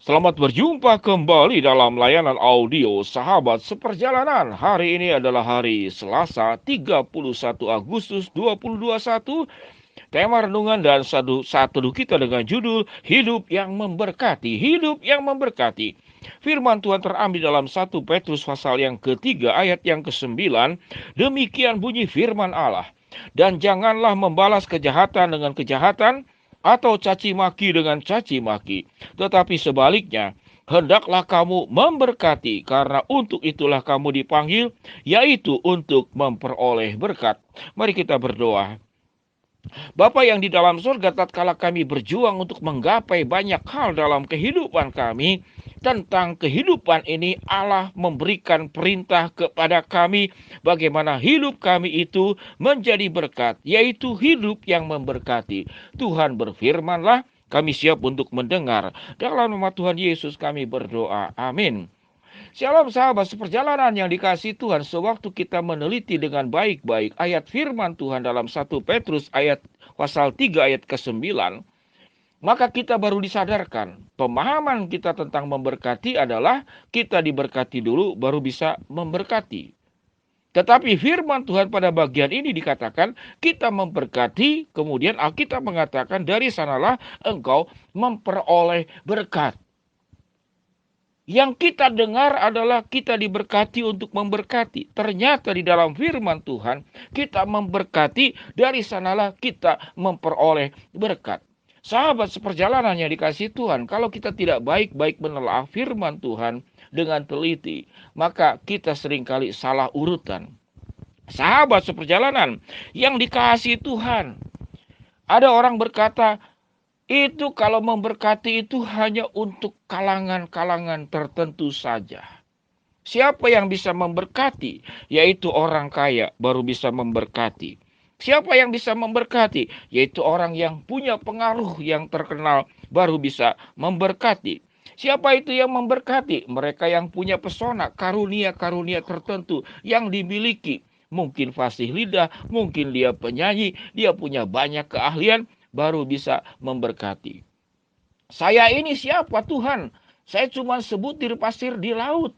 Selamat berjumpa kembali dalam layanan audio Sahabat Seperjalanan. Hari ini adalah hari Selasa 31 Agustus 2021. Tema renungan dan saat teduh kita dengan judul Hidup yang Memberkati. Hidup yang Memberkati. Firman Tuhan terambil dalam 1 Petrus pasal yang ketiga ayat yang ke-9. Demikian bunyi firman Allah. Dan janganlah membalas kejahatan dengan kejahatan atau caci maki dengan caci maki, tetapi sebaliknya hendaklah kamu memberkati, karena untuk itulah kamu dipanggil, yaitu untuk memperoleh berkat. Mari kita berdoa. Bapa yang di dalam surga, tatkala kami berjuang untuk menggapai banyak hal dalam kehidupan kami, tentang kehidupan ini Allah memberikan perintah kepada kami bagaimana hidup kami itu menjadi berkat, yaitu hidup yang memberkati. Tuhan berfirmanlah, kami siap untuk mendengar. Dalam nama Tuhan Yesus kami berdoa. Amin. Shalom sahabat seperjalanan yang dikasihi Tuhan. Sewaktu kita meneliti dengan baik-baik ayat firman Tuhan dalam 1 Petrus ayat pasal 3 ayat ke-9, maka kita baru disadarkan. Pemahaman kita tentang memberkati adalah kita diberkati dulu baru bisa memberkati. Tetapi firman Tuhan pada bagian ini dikatakan kita memberkati, kemudian Alkitab mengatakan dari sanalah engkau memperoleh berkat. Yang kita dengar adalah kita diberkati untuk memberkati. Ternyata di dalam firman Tuhan, kita memberkati, dari sanalah kita memperoleh berkat. Sahabat seperjalanan yang dikasihi Tuhan, kalau kita tidak baik-baik menelaah firman Tuhan dengan teliti, maka kita seringkali salah urutan. Sahabat seperjalanan yang dikasihi Tuhan, ada orang berkata, itu kalau memberkati itu hanya untuk kalangan-kalangan tertentu saja. Siapa yang bisa memberkati? Yaitu orang kaya baru bisa memberkati. Siapa yang bisa memberkati? Yaitu orang yang punya pengaruh yang terkenal baru bisa memberkati. Siapa itu yang memberkati? Mereka yang punya pesona, karunia-karunia tertentu yang dimiliki. Mungkin fasih lidah, mungkin dia penyanyi, dia punya banyak keahlian, baru bisa memberkati. Saya ini siapa Tuhan? Saya cuma sebutir pasir di laut.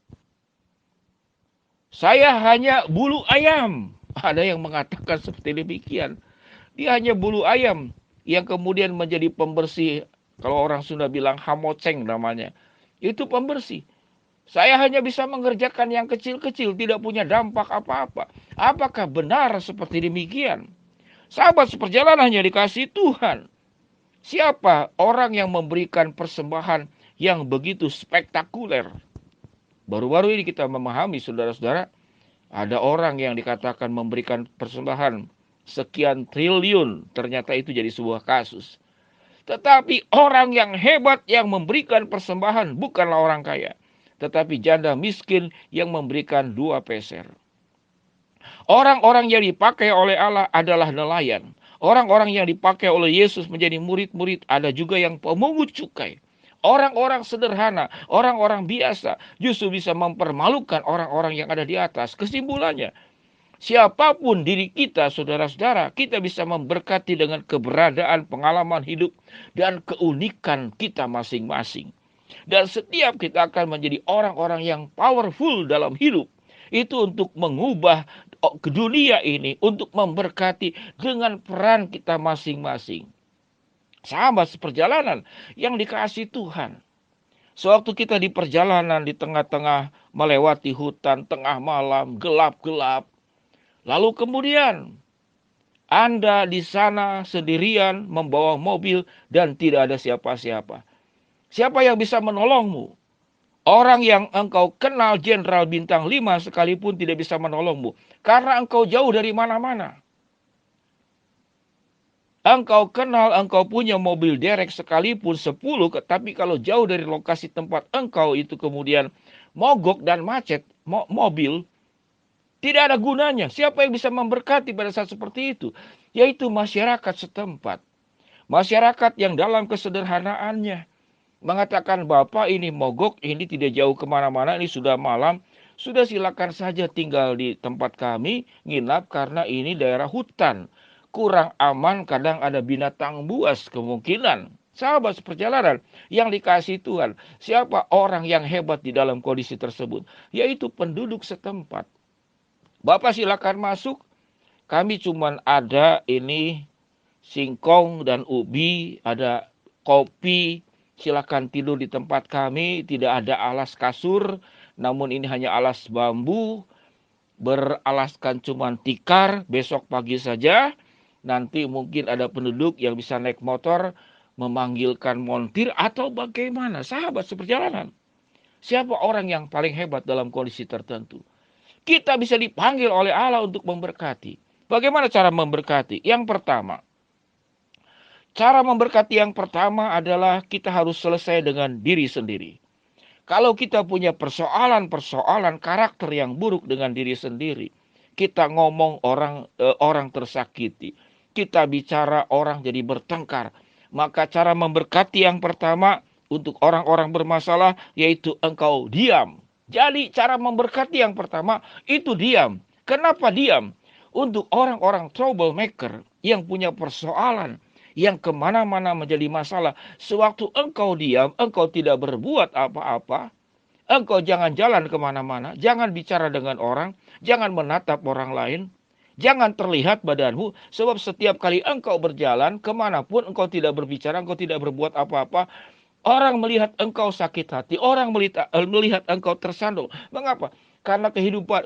Saya hanya bulu ayam. Ada yang mengatakan seperti demikian. Dia hanya bulu ayam yang kemudian menjadi pembersih. Kalau orang Sunda bilang hamoceng namanya. Itu pembersih. Saya hanya bisa mengerjakan yang kecil-kecil, tidak punya dampak apa-apa. Apakah benar seperti demikian? Sahabat seperjalanan yang dikasihi Tuhan, siapa orang yang memberikan persembahan yang begitu spektakuler? Baru-baru ini kita memahami, saudara-saudara, ada orang yang dikatakan memberikan persembahan sekian triliun, ternyata itu jadi sebuah kasus. Tetapi orang yang hebat yang memberikan persembahan bukanlah orang kaya, tetapi janda miskin yang memberikan 2 peser. Orang-orang yang dipakai oleh Allah adalah nelayan. Orang-orang yang dipakai oleh Yesus menjadi murid-murid, ada juga yang pemungut cukai. Orang-orang sederhana, orang-orang biasa justru bisa mempermalukan orang-orang yang ada di atas. Kesimpulannya, siapapun diri kita, saudara-saudara, kita bisa memberkati dengan keberadaan, pengalaman hidup, dan keunikan kita masing-masing. Dan setiap kita akan menjadi orang-orang yang powerful dalam hidup. Itu untuk mengubah ke dunia ini, untuk memberkati dengan peran kita masing-masing. Sahabat seperjalanan yang dikasihi Tuhan, sewaktu kita di perjalanan di tengah-tengah melewati hutan tengah malam, gelap-gelap, lalu kemudian Anda di sana sendirian membawa mobil dan tidak ada siapa-siapa. Siapa yang bisa menolongmu? Orang yang engkau kenal, Jenderal Bintang 5 sekalipun tidak bisa menolongmu. Karena engkau jauh dari mana-mana. Engkau kenal, engkau punya mobil derek sekalipun 10, tapi kalau jauh dari lokasi tempat engkau itu kemudian mogok dan macet mobil, tidak ada gunanya. Siapa yang bisa memberkati pada saat seperti itu? Yaitu masyarakat setempat. Masyarakat yang dalam kesederhanaannya mengatakan, Bapak ini mogok, ini tidak jauh kemana-mana, ini sudah malam, sudah silakan saja tinggal di tempat kami, nginap karena ini daerah hutan. Kurang aman, kadang ada binatang buas kemungkinan. Sahabat seperjalanan yang dikasihi Tuhan, siapa orang yang hebat di dalam kondisi tersebut? Yaitu penduduk setempat. Bapak silakan masuk, kami cuman ada ini singkong dan ubi, ada kopi. Silakan tidur di tempat kami, tidak ada alas kasur, namun ini hanya alas bambu, beralaskan cuman tikar. Besok pagi saja, nanti mungkin ada penduduk yang bisa naik motor, memanggilkan montir atau bagaimana. Sahabat seperjalanan, siapa orang yang paling hebat dalam kondisi tertentu? Kita bisa dipanggil oleh Allah untuk memberkati. Bagaimana cara memberkati? Yang pertama, cara memberkati yang pertama adalah kita harus selesai dengan diri sendiri. Kalau kita punya persoalan-persoalan karakter yang buruk dengan diri sendiri, kita ngomong orang tersakiti, kita bicara orang jadi bertengkar, maka cara memberkati yang pertama untuk orang-orang bermasalah yaitu engkau diam. Jadi cara memberkati yang pertama itu diam. Kenapa diam? Untuk orang-orang troublemaker yang punya persoalan, yang kemana-mana menjadi masalah. Sewaktu engkau diam, engkau tidak berbuat apa-apa, engkau jangan jalan kemana-mana, jangan bicara dengan orang, jangan menatap orang lain, jangan terlihat badanmu, sebab setiap kali engkau berjalan kemanapun engkau tidak berbicara, engkau tidak berbuat apa-apa, orang melihat engkau sakit hati, orang melihat engkau tersandung. Mengapa? Karena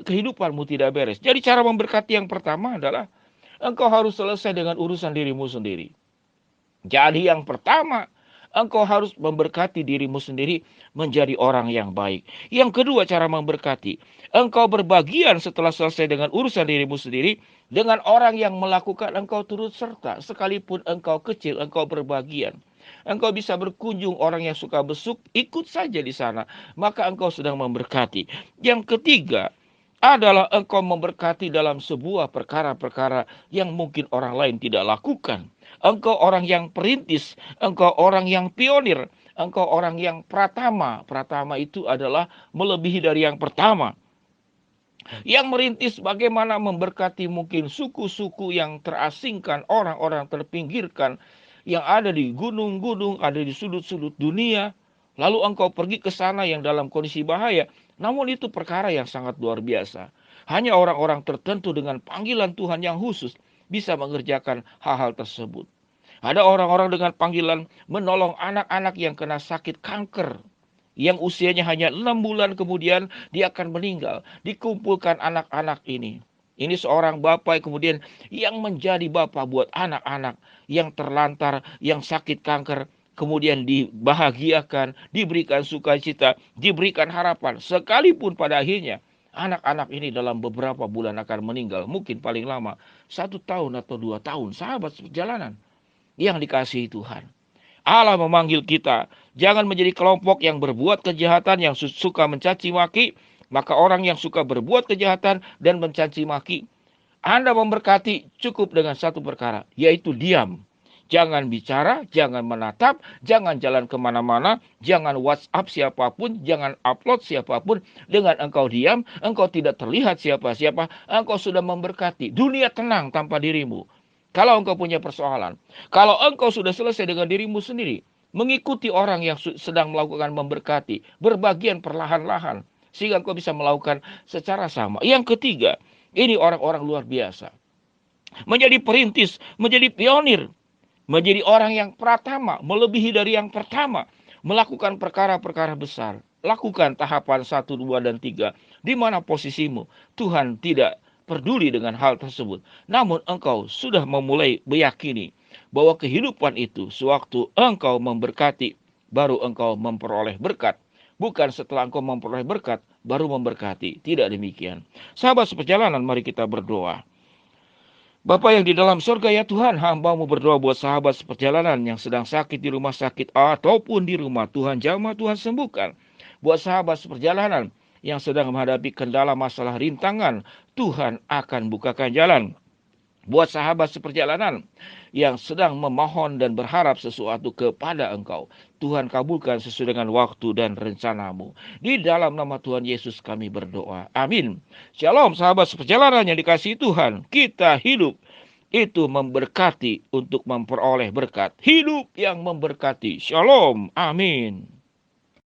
kehidupanmu tidak beres. Jadi cara memberkati yang pertama adalah engkau harus selesai dengan urusan dirimu sendiri. Jadi yang pertama, engkau harus memberkati dirimu sendiri menjadi orang yang baik. Yang kedua cara memberkati, engkau berbagian setelah selesai dengan urusan dirimu sendiri dengan orang yang melakukan engkau turut serta. Sekalipun engkau kecil, engkau berbagian. Engkau bisa berkunjung orang yang suka besuk, ikut saja di sana. Maka engkau sedang memberkati. Yang ketiga adalah engkau memberkati dalam sebuah perkara-perkara yang mungkin orang lain tidak lakukan. Engkau orang yang perintis, engkau orang yang pionir, engkau orang yang pratama. Pratama itu adalah melebihi dari yang pertama. Yang merintis bagaimana memberkati mungkin suku-suku yang terasingkan, orang-orang terpinggirkan, yang ada di gunung-gunung, ada di sudut-sudut dunia. Lalu engkau pergi ke sana yang dalam kondisi bahaya. Namun itu perkara yang sangat luar biasa. Hanya orang-orang tertentu dengan panggilan Tuhan yang khusus bisa mengerjakan hal-hal tersebut. Ada orang-orang dengan panggilan menolong anak-anak yang kena sakit kanker, yang usianya hanya 6 bulan kemudian dia akan meninggal. Dikumpulkan anak-anak ini. Ini seorang bapak kemudian yang menjadi bapak buat anak-anak yang terlantar, yang sakit kanker, kemudian dibahagiakan, diberikan sukacita, diberikan harapan. Sekalipun pada akhirnya anak-anak ini dalam beberapa bulan akan meninggal. Mungkin paling lama 1 tahun atau 2 tahun. Sahabat seperjalanan yang dikasihi Tuhan, Allah memanggil kita. Jangan menjadi kelompok yang berbuat kejahatan, yang suka mencaci maki. Maka orang yang suka berbuat kejahatan dan mencaci maki, Anda memberkati cukup dengan satu perkara, yaitu diam. Jangan bicara, jangan menatap, jangan jalan kemana-mana, jangan WhatsApp siapapun, jangan upload siapapun. Dengan engkau diam, engkau tidak terlihat siapa-siapa, engkau sudah memberkati. Dunia tenang tanpa dirimu. Kalau engkau punya persoalan, kalau engkau sudah selesai dengan dirimu sendiri, mengikuti orang yang sedang melakukan memberkati, berbagian perlahan-lahan, sehingga engkau bisa melakukan secara sama. Yang ketiga, ini orang-orang luar biasa. Menjadi perintis, menjadi pionir, menjadi orang yang pratama, melebihi dari yang pertama, melakukan perkara-perkara besar. Lakukan tahapan 1, 2, dan 3. Di mana posisimu? Tuhan tidak peduli dengan hal tersebut. Namun engkau sudah memulai meyakini bahwa kehidupan itu sewaktu engkau memberkati, baru engkau memperoleh berkat. Bukan setelah engkau memperoleh berkat, baru memberkati. Tidak demikian. Sahabat seperjalanan, mari kita berdoa. Bapa yang di dalam surga, ya Tuhan, hamba-Mu berdoa buat sahabat seperjalanan yang sedang sakit di rumah sakit ataupun di rumah. Tuhan jamah, Tuhan sembuhkan. Buat sahabat seperjalanan yang sedang menghadapi kendala masalah rintangan, Tuhan akan bukakan jalan. Buat sahabat seperjalanan yang sedang memohon dan berharap sesuatu kepada Engkau, Tuhan kabulkan sesuai dengan waktu dan rencana-Mu. Di dalam nama Tuhan Yesus kami berdoa. Amin. Shalom sahabat seperjalanan yang dikasihi Tuhan. Kita hidup itu memberkati untuk memperoleh berkat. Hidup yang memberkati. Shalom. Amin.